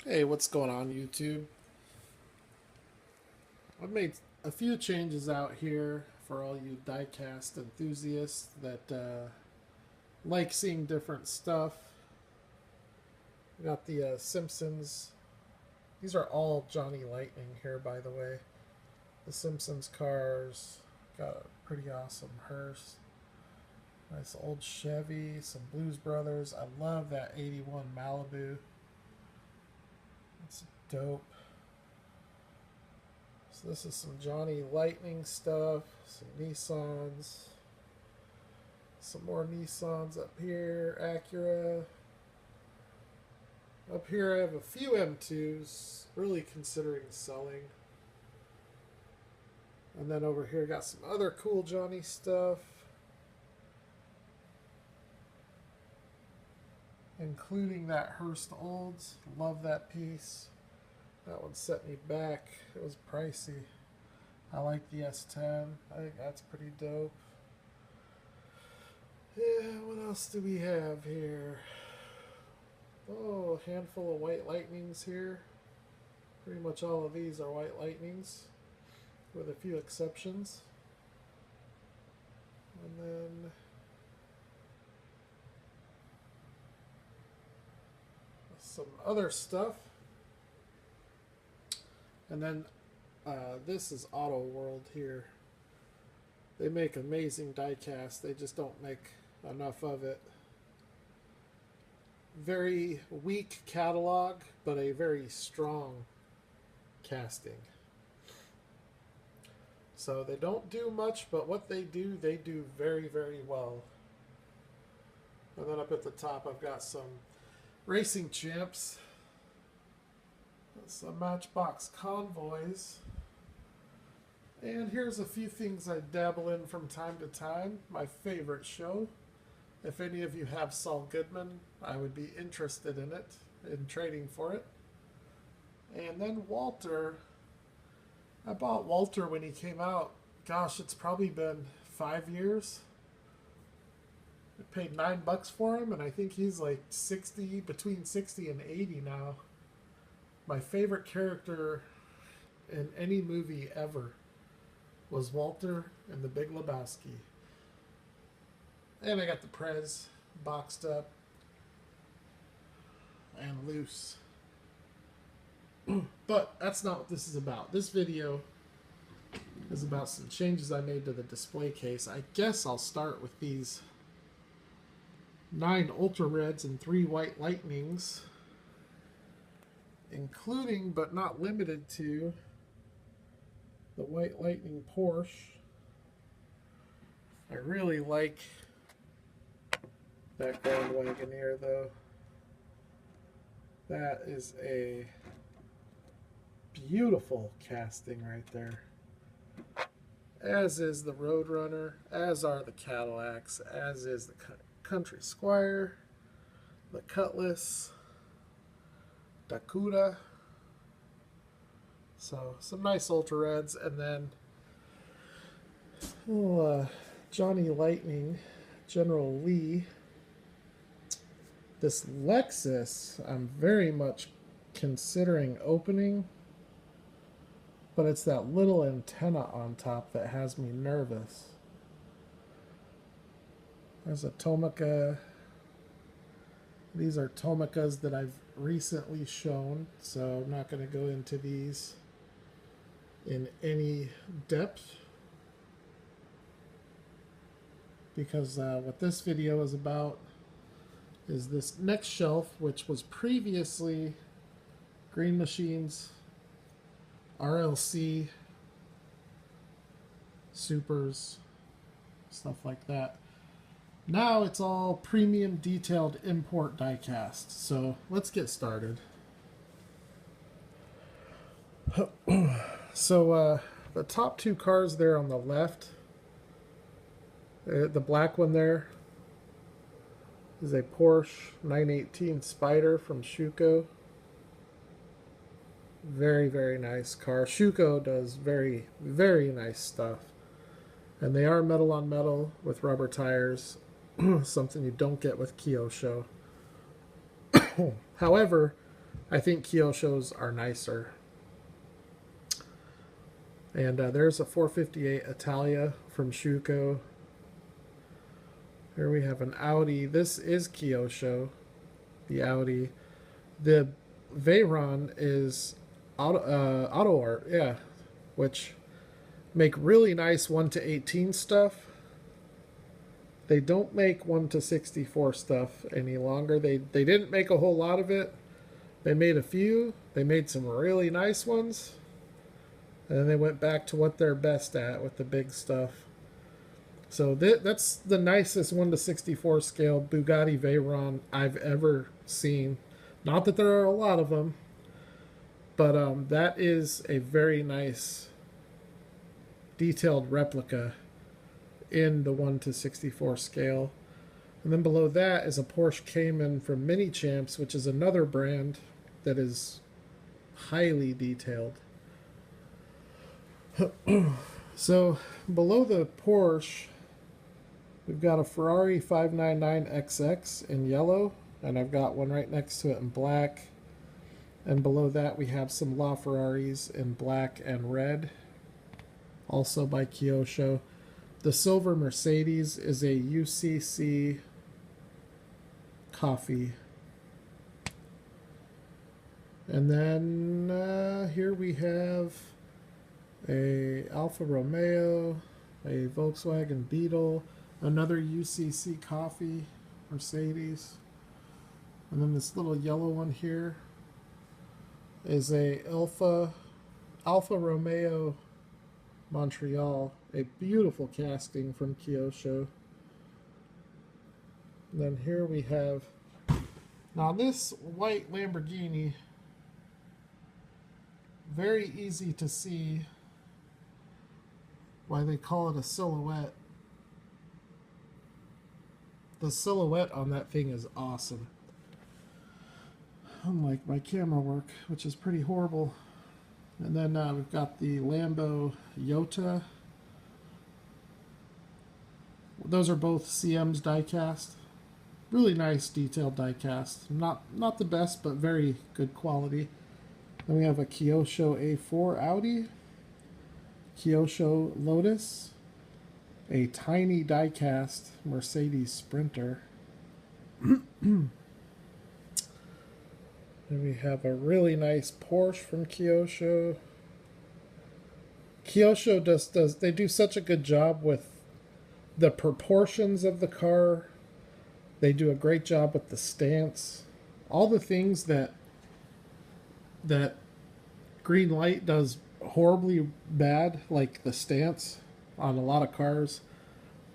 Hey, what's going on, YouTube? I've made a few changes out here for all you diecast enthusiasts that like seeing different stuff. We got the Simpsons. These are all Johnny Lightning here, by the way. The Simpsons cars. Got a pretty awesome hearse. Nice old Chevy. Some Blues Brothers. I love that 81 Malibu. It's dope. So this is some Johnny Lightning stuff, some Nissans, some more Nissans up here, Acura. Up here I have a few M2s, really considering selling. And then over here got some other cool Johnny stuff, including that Hearst Olds. Love that piece. That one set me back. It was pricey. I like the S10. I think that's pretty dope. Yeah, what else do we have here? Oh, a handful of White Lightnings here. Pretty much all of these are White Lightnings, with a few exceptions. And then some other stuff. And then this is Auto World here. They make amazing diecast. They just don't make enough of it. Very weak catalog, but a very strong casting. So they don't do much, but what they do very, very well. And then up at the top, I've got some Racing Champs. Some Matchbox Convoys. And here's a few things I dabble in from time to time. My favorite show. If any of you have Saul Goodman, I would be interested in it, in trading for it. And then Walter. I bought Walter when he came out. Gosh, it's probably been 5 years. I paid $9 for him, and I think he's like 60, between 60 and 80 now. My favorite character in any movie ever was Walter in The Big Lebowski. And I got the Prez boxed up and loose. But that's not what this is about. This video is about some changes I made to the display case. I guess I'll start with these 9 Ultra Reds and 3 White Lightnings, including but not limited to the White Lightning Porsche. I really like that Grand Wagoneer though. That is a beautiful casting right there. As is the Roadrunner, as are the Cadillacs, as is the Country Squire, the Cutlass, Dakota. So some nice Ultra Reds, and then Johnny Lightning, General Lee. This Lexus I'm very much considering opening, but it's that little antenna on top that has me nervous. There's a Tomica. These are Tomicas that I've recently shown, so I'm not going to go into these in any depth, because what this video is about is this next shelf, which was previously Green Machines, RLC, Supers, stuff like that. Now it's all premium detailed import diecast. So let's get started. So the top 2 cars there on the left, the black one there is a Porsche 918 Spider from Schuco. Very, very nice car. Schuco does very, very nice stuff. And they are metal on metal with rubber tires. Something you don't get with Kyosho. However, I think Kyoshos are nicer. And there's a 458 Italia from Shuko. Here we have an Audi. This is Kyosho, the Audi. The Veyron is Autoart, yeah, which make really nice 1 to 18 stuff. They don't make 1 to 64 stuff any longer. They didn't make a whole lot of it. They made a few. They made some really nice ones. And then they went back to what they're best at with the big stuff. So that's the nicest 1 to 64 scale Bugatti Veyron I've ever seen. Not that there are a lot of them, but that is a very nice detailed replica in the 1 to 64 scale. And then below that is a Porsche Cayman from Minichamps, which is another brand that is highly detailed. So below the Porsche, we've got a Ferrari 599XX in yellow, and I've got one right next to it in black. And below that we have some LaFerraris in black and red, also by Kyosho. The silver Mercedes is a UCC coffee. And then here we have a Alfa Romeo, a Volkswagen Beetle, another UCC coffee Mercedes, and then this little yellow one here is a Alfa Romeo Montreal, a beautiful casting from Kyosho. And then here we have, now this white Lamborghini, very easy to see why they call it a silhouette. The silhouette on that thing is awesome. Unlike my camera work, which is pretty horrible. And then we've got the Lambo Yota. Those are both CM's diecast. Really nice detailed diecast. Not the best, but very good quality. Then we have a Kyosho A4 Audi, Kyosho Lotus, a tiny diecast Mercedes Sprinter. And we have a really nice Porsche from Kyosho. Kyosho they do such a good job with the proportions of the car. They do a great job with the stance. All the things that Green Light does horribly bad, like the stance on a lot of cars,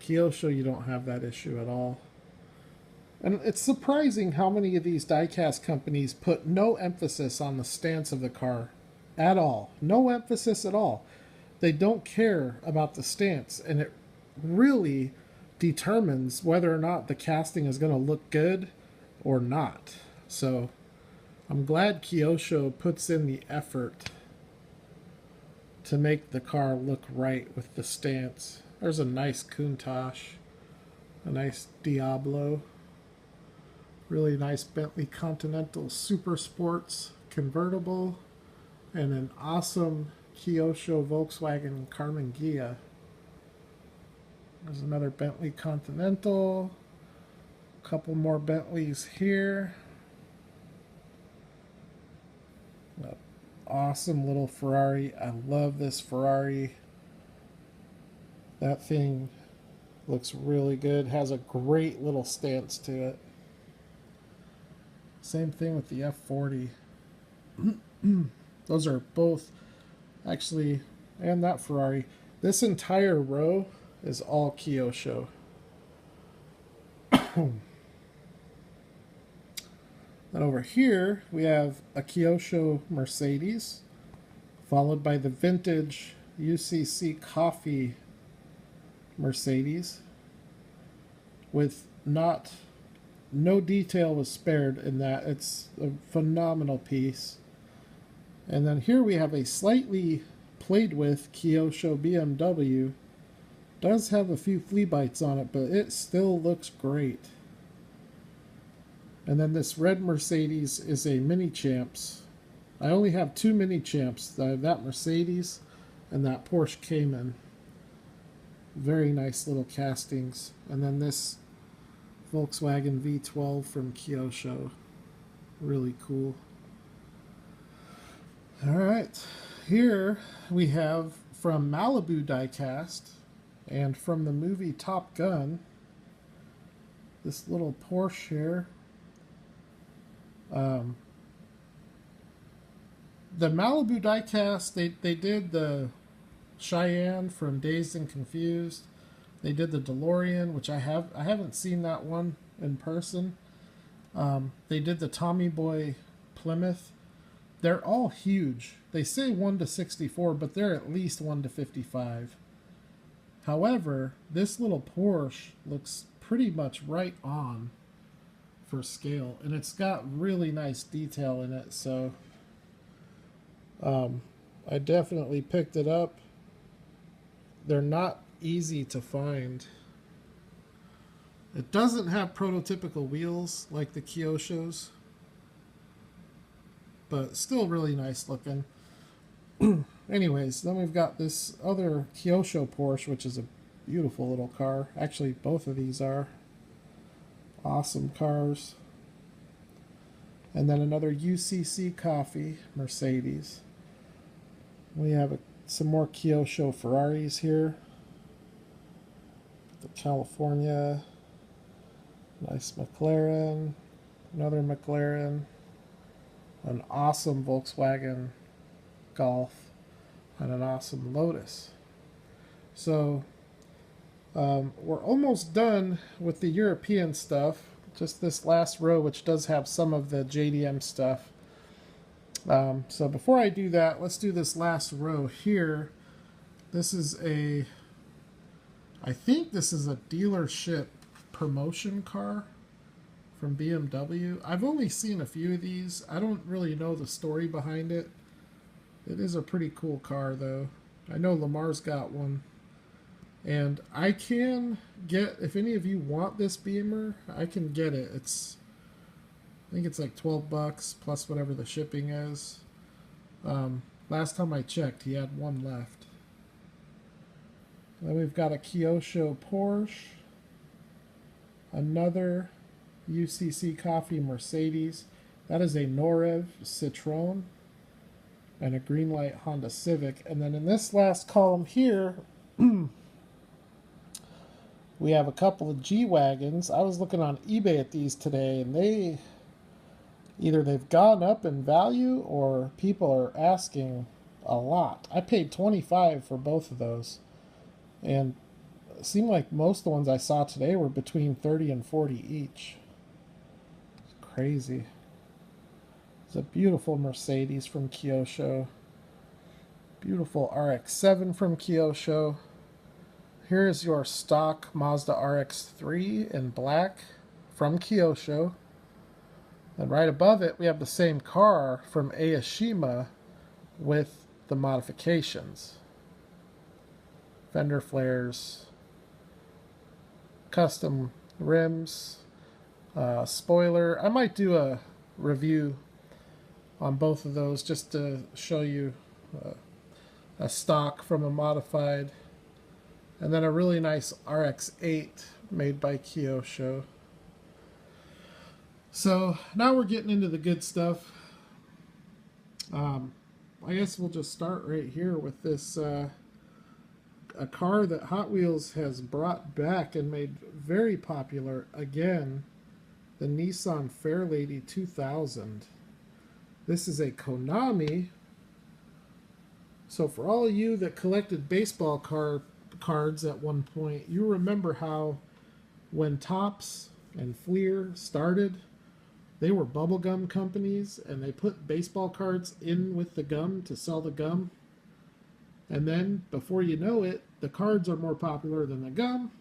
Kyosho, you don't have that issue at all. And it's surprising how many of these diecast companies put no emphasis on the stance of the car at all. No emphasis at all. They don't care about the stance, and it really determines whether or not the casting is going to look good or not. So I'm glad Kyosho puts in the effort to make the car look right with the stance. There's a nice Countach, a nice Diablo, really nice Bentley Continental Super Sports convertible, and an awesome Kyosho Volkswagen Carmen Ghia. There's another Bentley Continental, a couple more Bentleys here. An awesome little Ferrari. I love this Ferrari. That thing looks really good. Has a great little stance to it. Same thing with the F40. Those are both actually, and that Ferrari. This entire row is all Kyosho. Then over here we have a Kyosho Mercedes, followed by the vintage UCC coffee Mercedes, with no detail was spared in that. It's a phenomenal piece. And then here we have a slightly played with Kyosho BMW. Does have a few flea bites on it, but it still looks great. And then this red Mercedes is a Minichamps. I only have two Minichamps. I have that Mercedes and that Porsche Cayman. Very nice little castings. And then this Volkswagen V12 from Kyosho. Really cool. Alright, here we have from Malibu Diecast and from the movie Top Gun, this little Porsche here. The Malibu Diecast, they did the Cheyenne from Dazed and Confused. They did the DeLorean, which I haven't seen that one in person. They did the Tommy Boy Plymouth. They're all huge. They say 1 to 64, but they're at least 1 to 55. However, this little Porsche looks pretty much right on for scale, and it's got really nice detail in it, so I definitely picked it up. They're not easy to find. It doesn't have prototypical wheels like the Kyoshos, but still really nice looking. Anyways, then we've got this other Kyosho Porsche, which is a beautiful little car. Actually, both of these are awesome cars. And then another UCC Coffee Mercedes. We have some more Kyosho Ferraris here. The California. Nice McLaren. Another McLaren. An awesome Volkswagen Golf. And an awesome Lotus. So we're almost done with the European stuff. Just this last row, which does have some of the JDM stuff. So before I do that, let's do this last row here. This is I think this is a dealership promotion car from BMW. I've only seen a few of these. I don't really know the story behind it. It is a pretty cool car, though. I know Lamar's got one. And I can get, if any of you want this Beamer, I can get it. I think it's like $12 plus whatever the shipping is. Last time I checked, he had one left. Then we've got a Kyosho Porsche. Another UCC Coffee Mercedes. That is a Norev Citroen. And a Greenlight Honda Civic. And then in this last column here, we have a couple of G-Wagons. I was looking on eBay at these today, and they've gone up in value or people are asking a lot. I paid $25 for both of those. And it seemed like most of the ones I saw today were between $30 and $40 each. It's crazy. It's a beautiful Mercedes from Kyosho. Beautiful RX-7 from Kyosho. Here is your stock Mazda RX-3 in black from Kyosho. And right above it, we have the same car from Aoshima with the modifications. Fender flares, custom rims, spoiler. I might do a review on both of those just to show you a stock from a modified. And then a really nice RX-8 made by Kyosho. So now we're getting into the good stuff. I guess we'll just start right here with this a car that Hot Wheels has brought back and made very popular again, the Nissan Fairlady 2000. This is a Konami. So for all of you that collected baseball cards at one point, you remember how when Topps and Fleer started, they were bubblegum companies and they put baseball cards in with the gum to sell the gum. And then before you know it, the cards are more popular than the gum.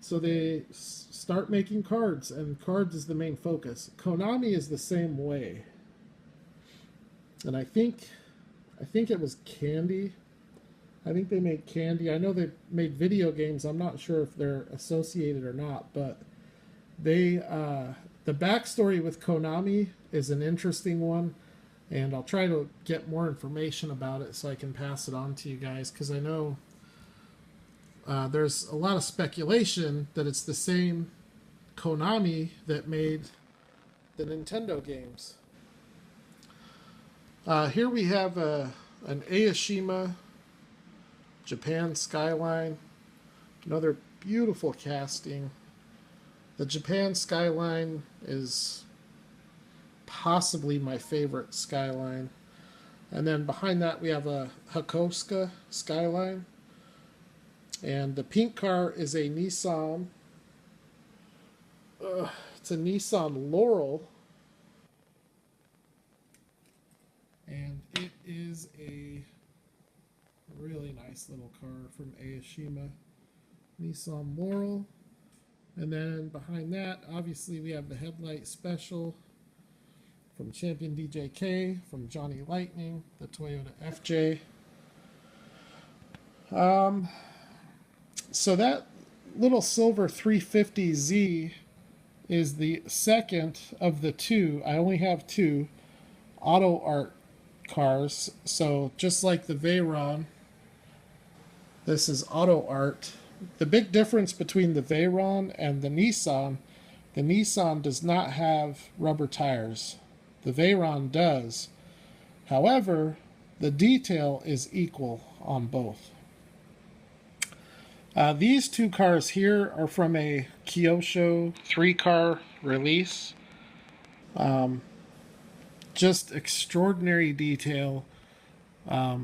So they start making cards, and cards is the main focus. Konami is the same way. And I think it was candy. I think they made candy. I know they made video games. I'm not sure if they're associated or not, but they the backstory with Konami is an interesting one, and I'll try to get more information about it so I can pass it on to you guys, because I know there's a lot of speculation that it's the same Konami that made the Nintendo games. Here we have an Aoshima Japan Skyline, another beautiful casting. The Japan Skyline is possibly my favorite Skyline. And then behind that we have a Hakosuka Skyline. And the pink car is a Nissan. It's a Nissan Laurel. And it is a really nice little car from Aoshima. Nissan Laurel. And then behind that, obviously, we have the headlight special from Champion DJK, from Johnny Lightning, the Toyota FJ. So that little silver 350Z is the second of the two. I only have two Autoart cars. So just like the Veyron, this is Autoart. The big difference between the Veyron and the Nissan does not have rubber tires. The Veyron does. However, the detail is equal on both. These two cars here are from a Kyosho 3-car release. Just extraordinary detail.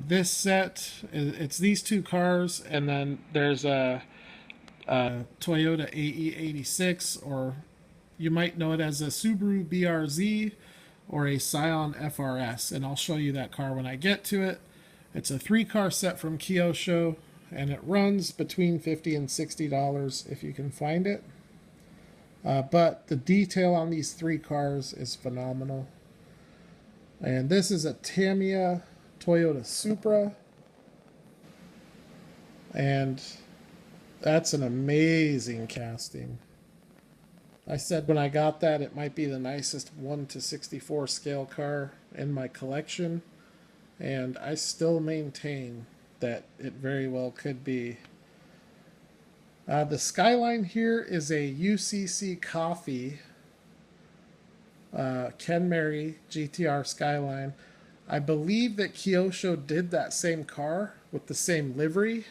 This set, it's these two cars, and then there's a Toyota AE86, or you might know it as a Subaru BRZ or a Scion FRS, and I'll show you that car when I get to it. It's a 3-car set from Kyosho, and it runs between $50 and $60 if you can find it. But the detail on these 3 cars is phenomenal. And this is a Tamiya Toyota Supra, and that's an amazing casting. I said when I got that it might be the nicest 1/64 scale car in my collection, and I still maintain that it very well could be. The Skyline here is a UCC Coffee Ken Mary GTR Skyline. I believe that Kyosho did that same car with the same livery.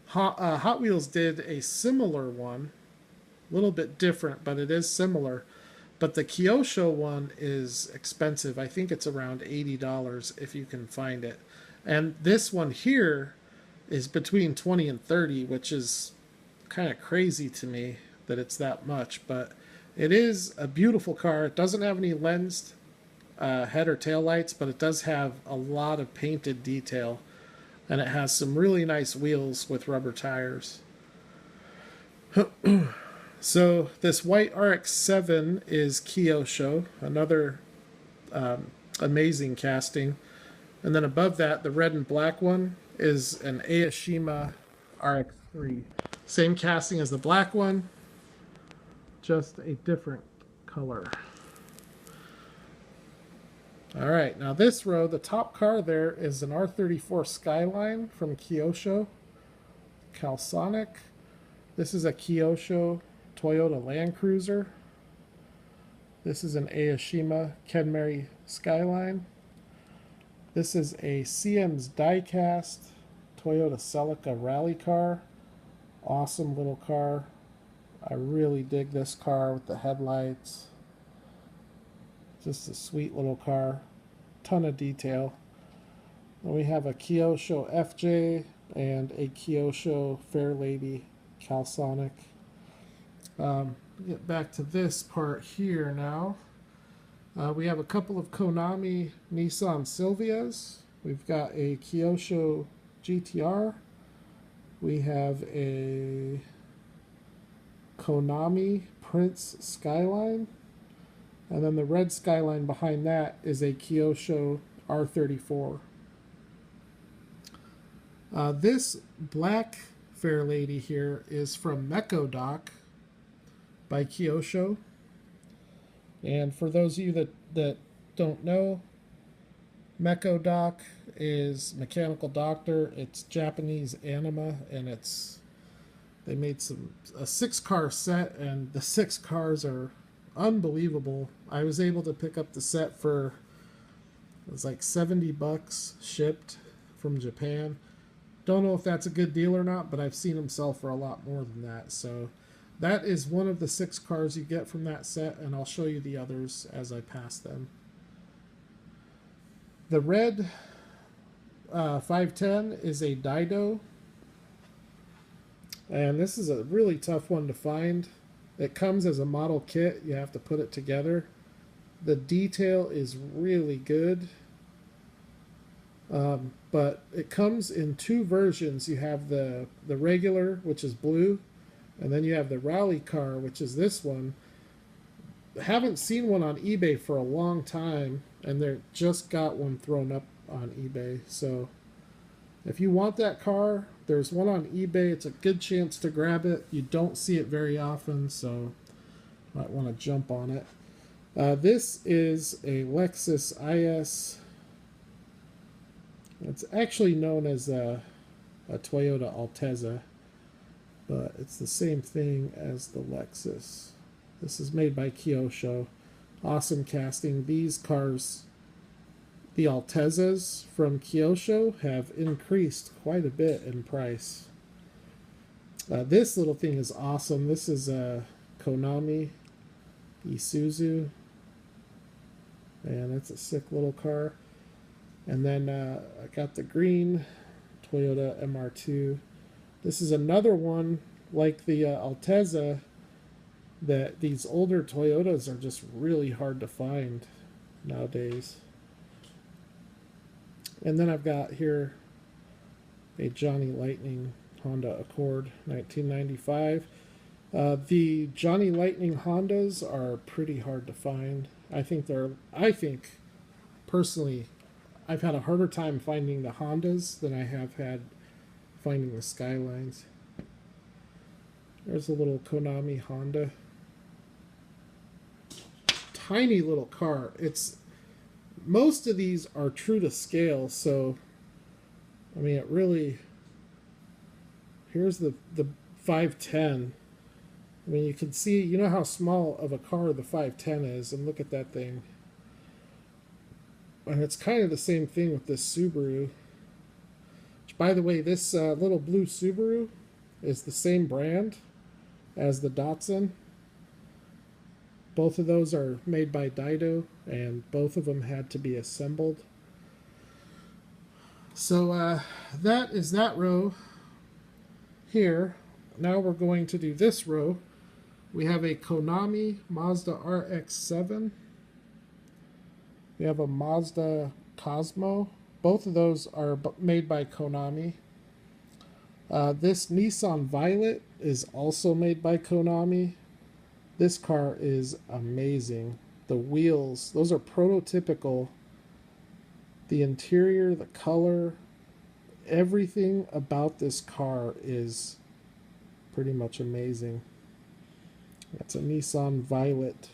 Hot Wheels did a similar one, a little bit different, but it is similar. But the Kyosho one is expensive. I think it's around $80 if you can find it. And this one here is between $20 and $30, which is kind of crazy to me that it's that much. But it is a beautiful car. It doesn't have any lensed head or tail lights, but it does have a lot of painted detail, and it has some really nice wheels with rubber tires. So this white RX-7 is Kyosho, another amazing casting. And then above that, the red and black one is an Aoshima RX-3. Same casting as the black one, just a different color. All right, now this row, the top car there is an R34 Skyline from Kyosho, Calsonic. This is a Kyosho Toyota Land Cruiser. This is an Aoshima Kenmari Skyline. This is a CM's Diecast Toyota Celica rally car. Awesome little car. I really dig this car with the headlights. Just a sweet little car. Ton of detail. Then we have a Kyosho FJ and a Kyosho Fairlady Calsonic. Get back to this part here now. We have a couple of Konami Nissan Silvias. We've got a Kyosho GTR. We have a Konami Prince Skyline. And then the red Skyline behind that is a Kyosho R34. This black Fairlady here is from Mecho Dock by Kyosho. And for those of you that don't know, Meko Doc is mechanical doctor. It's Japanese anima, and they made a 6-car set, and the 6 cars are unbelievable. I was able to pick up the set for, it was like $70 shipped from Japan. Don't know if that's a good deal or not, but I've seen them sell for a lot more than that. So that is one of the 6 cars you get from that set, and I'll show you the others as I pass them. The red 510 is a Dido, and this is a really tough one to find. It comes as a model kit. You have to put it together. The detail is really good, but it comes in 2 versions. You have the regular, which is blue, and then you have the rally car, which is this one. I haven't seen one on eBay for a long time, and they just got one thrown up on eBay. So if you want that car, there's one on eBay. It's a good chance to grab it. You don't see it very often, so you might want to jump on it. This is a Lexus IS. It's actually known as a Toyota Altezza, but it's the same thing as the Lexus. This is made by Kyosho. Awesome casting. These cars, the Altezzas from Kyosho, have increased quite a bit in price. This little thing is awesome. This is a Konami Isuzu, and it's a sick little car. And then I got the green Toyota MR2. This is another one like the Altezza, that these older Toyotas are just really hard to find nowadays. And then I've got here a Johnny Lightning Honda Accord 1995. The Johnny Lightning Hondas are pretty hard to find. I think personally, I've had a harder time finding the Hondas than I have had finding the Skylines. There's a little Konami Honda. Tiny little car. Most of these are true to scale, so I mean it really. Here's the 510. I mean, you can see, you know how small of a car the 510 is, and look at that thing. And it's kind of the same thing with this Subaru. Which, by the way, this little blue Subaru is the same brand as the Datsun. Both of those are made by Dido, and both of them had to be assembled. So that is that row here. Now we're going to do this row. We have a Konami Mazda RX-7. We have a Mazda Cosmo. Both of those are made by Konami. This Nissan Violet is also made by Konami. This car is amazing. The wheels, those are prototypical. The interior, the color, everything about this car is pretty much amazing. That's a Nissan Violet.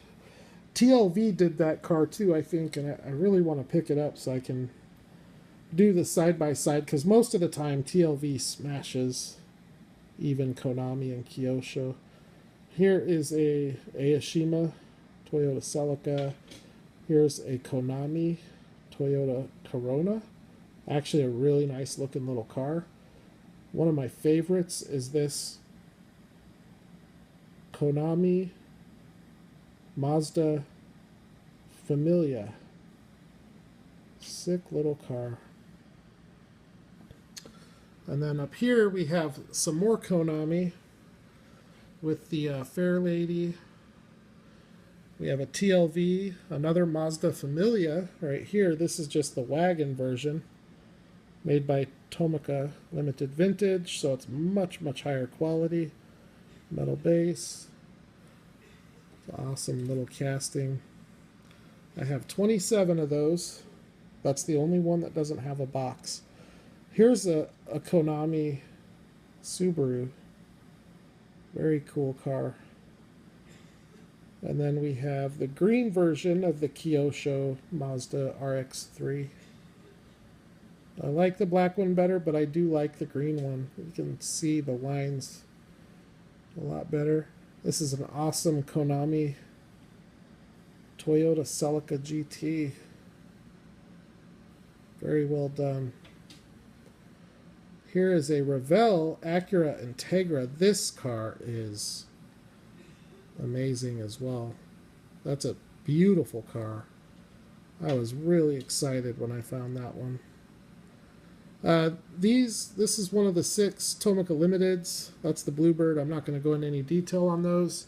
TLV did that car too, I think, and I really want to pick it up so I can do the side-by-side, because most of the time TLV smashes even Konami and Kyosho. Here is a Aoshima Toyota Celica. Here's a Konami Toyota Corona. Actually a really nice looking little car. One of my favorites is this Konami Mazda Familia. Sick little car. And then up here we have some more Konami with the Fairlady. We have a TLV, another Mazda Familia right here. This is just the wagon version, made by Tomica Limited Vintage, so it's much, much higher quality. Metal base. Awesome little casting. I have 27 of those. That's the only one that doesn't have a box. Here's a Konami Subaru. Very cool car. And then we have the green version of the Kyosho Mazda RX-3. I like the black one better, but I do like the green one. You can see the lines a lot better. This is an awesome Konami Toyota Celica GT. Very well done. Here is a Revell Acura Integra. This car is amazing as well. That's a beautiful car. I was really excited when I found that one. This is one of the 6 Tomica Limiteds. That's the Bluebird. I'm not going to go into any detail on those.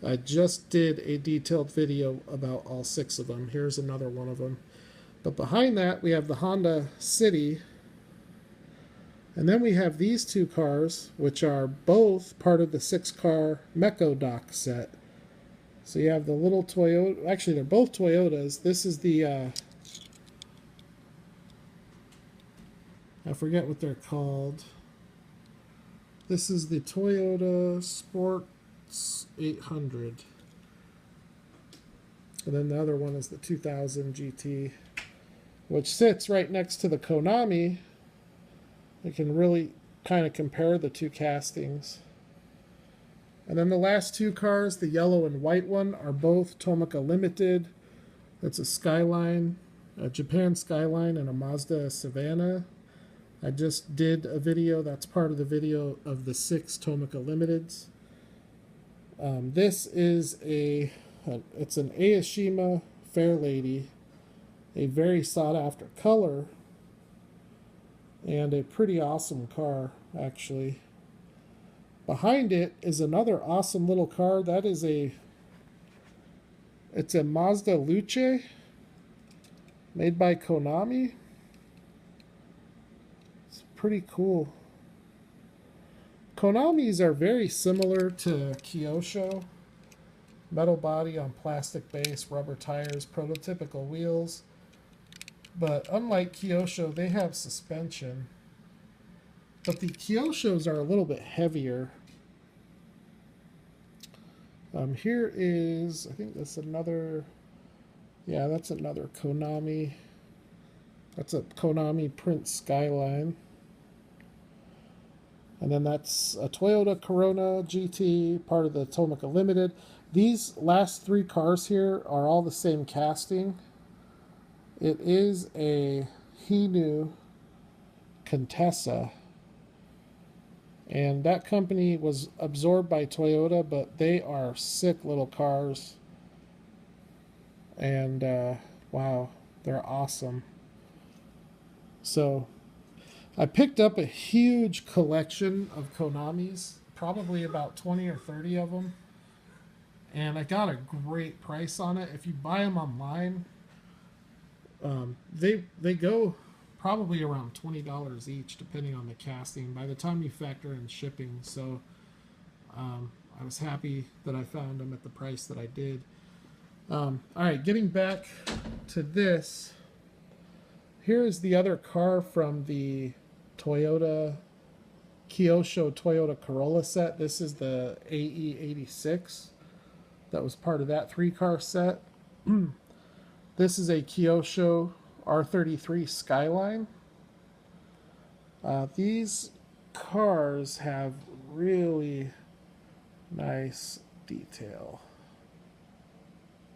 I just did a detailed video about all 6 of them. Here's another one of them. But behind that, we have the Honda City. And then we have these 2 cars, which are both part of the 6-car Mecho Dock set. So you have the little Toyota. Actually, they're both Toyotas. This is the... I forget what they're called. This is the Toyota Sports 800. And then the other one is the 2000 GT, which sits right next to the Konami. You can really kind of compare the 2 castings. And then the last 2 cars, the yellow and white one, are both Tomica Limited. That's a Skyline, a Japan Skyline, and a Mazda Savannah. I just did a video, that's part of the video of the 6 Tomica Limiteds. This is it's an Aoshima Fairlady, a very sought after color, and a pretty awesome car, actually. Behind it is another awesome little car. That is it's a Mazda Luce, made by Konami. Pretty cool. Konamis are very similar to Kyosho. Metal body on plastic base, rubber tires, prototypical wheels. But unlike Kyosho, they have suspension. But the Kyoshos are a little bit heavier. Here is, I think that's another, yeah, that's another Konami. That's a Konami Prince Skyline. And then that's a Toyota Corona GT, part of the Tomica Limited. These last 3 cars here are all the same casting. It is a Hinu Contessa. And that company was absorbed by Toyota, but they are sick little cars. And, wow, they're awesome. So I picked up a huge collection of Konamis, probably about 20 or 30 of them. And I got a great price on it. If you buy them online, they go probably around $20 each, depending on the casting, by the time you factor in shipping. So I was happy that I found them at the price that I did. All right, getting back to this. Here is the other car from the Toyota Kyosho Toyota Corolla set. This is the AE86. That was part of that 3-car set. This is a Kyosho R33 Skyline. These cars have really nice detail.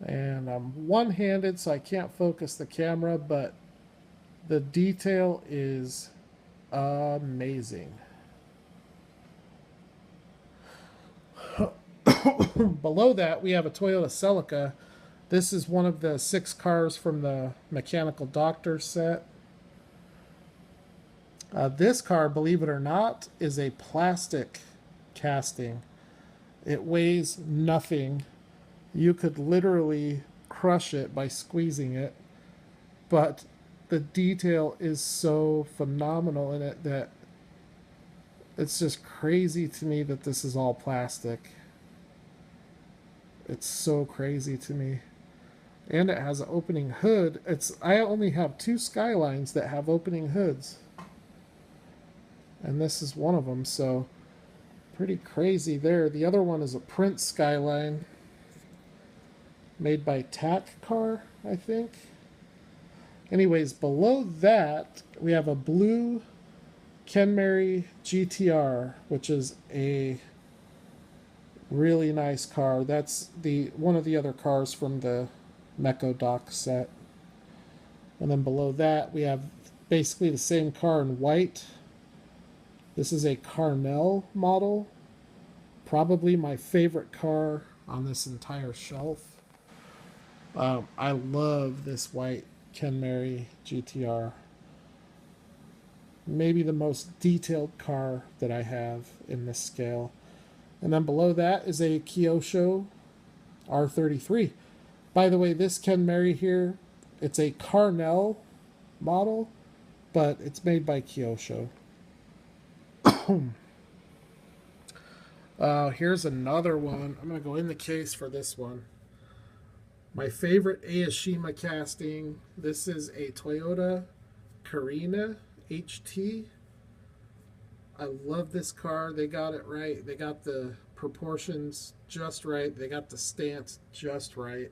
And I'm one-handed, so I can't focus the camera, but the detail is amazing. Below that, we have a Toyota Celica. This is one of the 6 cars from the Mechanical Doctor set. This car, believe it or not, is a plastic casting. It weighs nothing. You could literally crush it by squeezing it. But the detail is so phenomenal in it that it's just crazy to me that this is all plastic. It's so crazy to me. And it has an opening hood. I only have 2 Skylines that have opening hoods. And this is one of them, so pretty crazy there. The other one is a Prince Skyline. made by Tac Car, I think. Anyways, below that, we have a blue Kenmary GTR, which is a really nice car. That's the one of the other cars from the Mecho Dock set. And then below that, we have basically the same car in white. This is a Carnell model. Probably my favorite car on this entire shelf. I love this white Kenmary GTR. Maybe the most detailed car that I have in this scale. And then below that is a Kyosho R33. By the way, this Kenmary here, it's a Carnell model, but it's made by Kyosho. Here's another one. I'm going to go in the case for this one. My favorite Aoshima casting. This is a Toyota Carina HT. I love this car. They got it right. They got the proportions just right. They got the stance just right.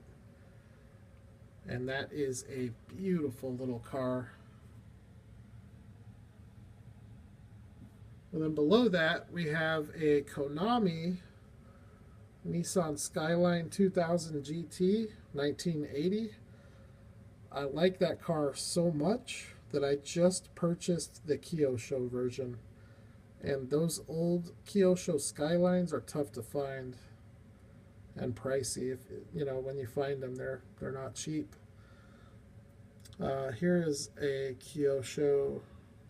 And that is a beautiful little car. And then below that, we have a Konami Nissan Skyline 2000 GT 1980. I like that car so much that I just purchased the Kyosho version. And those old Kyosho Skylines are tough to find and pricey. If when you find them, they're not cheap. Here is a Kyosho.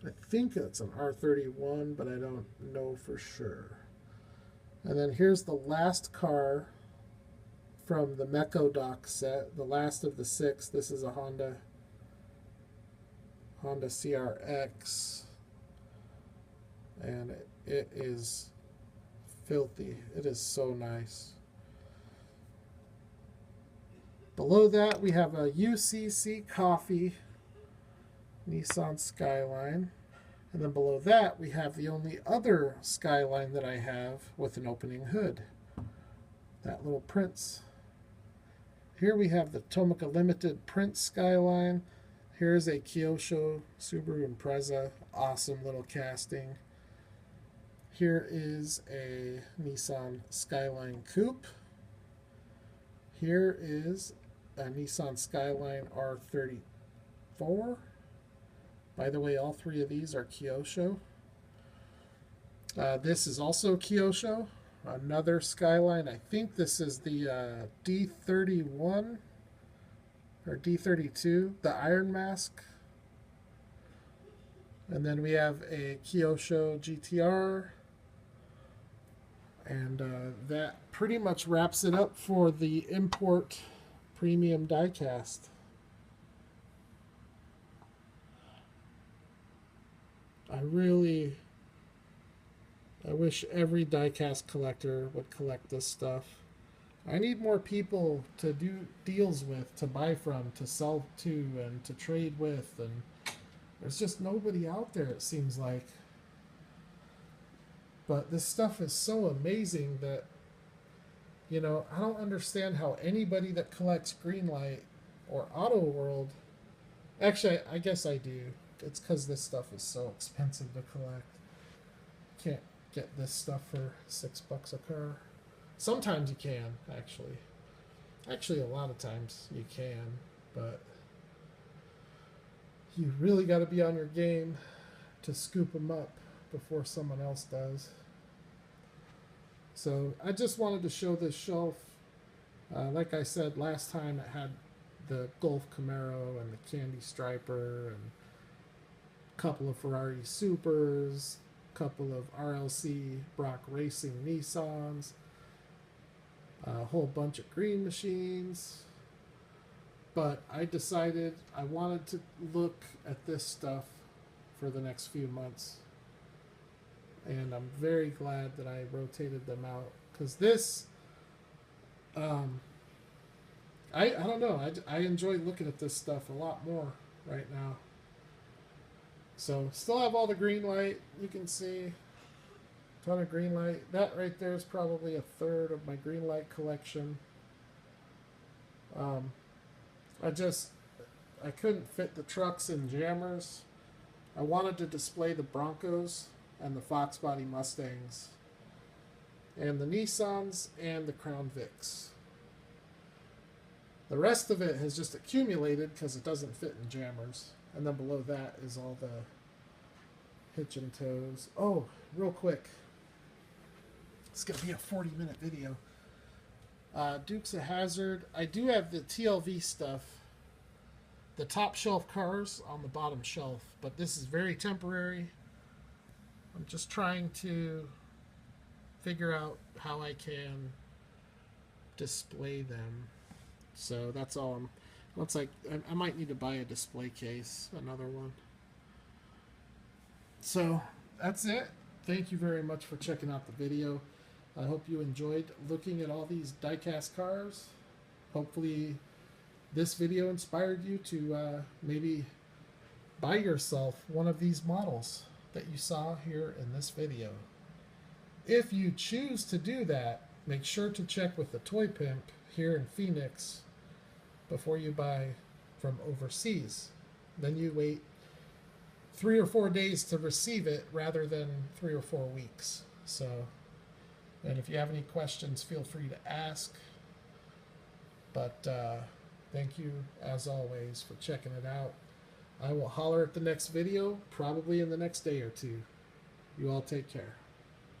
I think it's an R31, but I don't know for sure. And then here's the last car from the Mecho Dock set, the last of the 6. This is a Honda CRX, and it is filthy. It is so nice. Below that, we have a UCC Coffee Nissan Skyline. And then below that, we have the only other Skyline that I have with an opening hood. That little Prince. Here we have the Tomica Limited Prince Skyline. Here's a Kyosho Subaru Impreza. Awesome little casting. Here is a Nissan Skyline Coupe. Here is a Nissan Skyline R34. By the way, all 3 of these are Kyosho. This is also Kyosho. Another Skyline. I think this is the D31 or D32, the Iron Mask. And then we have a Kyosho GTR. And that pretty much wraps it up for the import premium diecast. I wish every diecast collector would collect this stuff. I need more people to do deals with, to buy from, to sell to, and to trade with, and there's just nobody out there, it seems like. But this stuff is so amazing that, I don't understand how anybody that collects Greenlight or Auto World, actually, I guess I do. It's because this stuff is so expensive to collect. Can't get this stuff for $6 a car. Sometimes you can, actually. Actually, a lot of times you can, but you really got to be on your game to scoop them up before someone else does. So I just wanted to show this shelf. Like I said last time, it had the Golf Camaro and the Candy Striper and a couple of Ferrari Supers, a couple of RLC Brock Racing Nissans, a whole bunch of green machines. But I decided I wanted to look at this stuff for the next few months. And I'm very glad that I rotated them out. Because this, I don't know, I enjoy looking at this stuff a lot more right now. So, still have all the green light, you can see. Ton of green light. That right there is probably a third of my green light collection. Um, I couldn't fit the trucks in jammers. I wanted to display the Broncos and the Fox Body Mustangs and the Nissans and the Crown Vics. The rest of it has just accumulated because it doesn't fit in jammers. And then below that is all the hitch and toes. Oh, real quick. It's going to be a 40-minute video. Dukes of Hazzard. I do have the TLV stuff. The top shelf cars on the bottom shelf. But this is very temporary. I'm just trying to figure out how I can display them. So that's all. I might need to buy a display case, another one. So that's it. Thank you very much for checking out the video. I hope you enjoyed looking at all these diecast cars. Hopefully this video inspired you to maybe buy yourself one of these models that you saw here in this video. If you choose to do that, make sure to check with the Toy Pimp here in Phoenix before you buy from overseas. Then you wait 3 or 4 days to receive it rather than 3 or 4 weeks. So, and if you have any questions, feel free to ask. But thank you, as always, for checking it out. I will holler at the next video, probably in the next day or two. You all take care.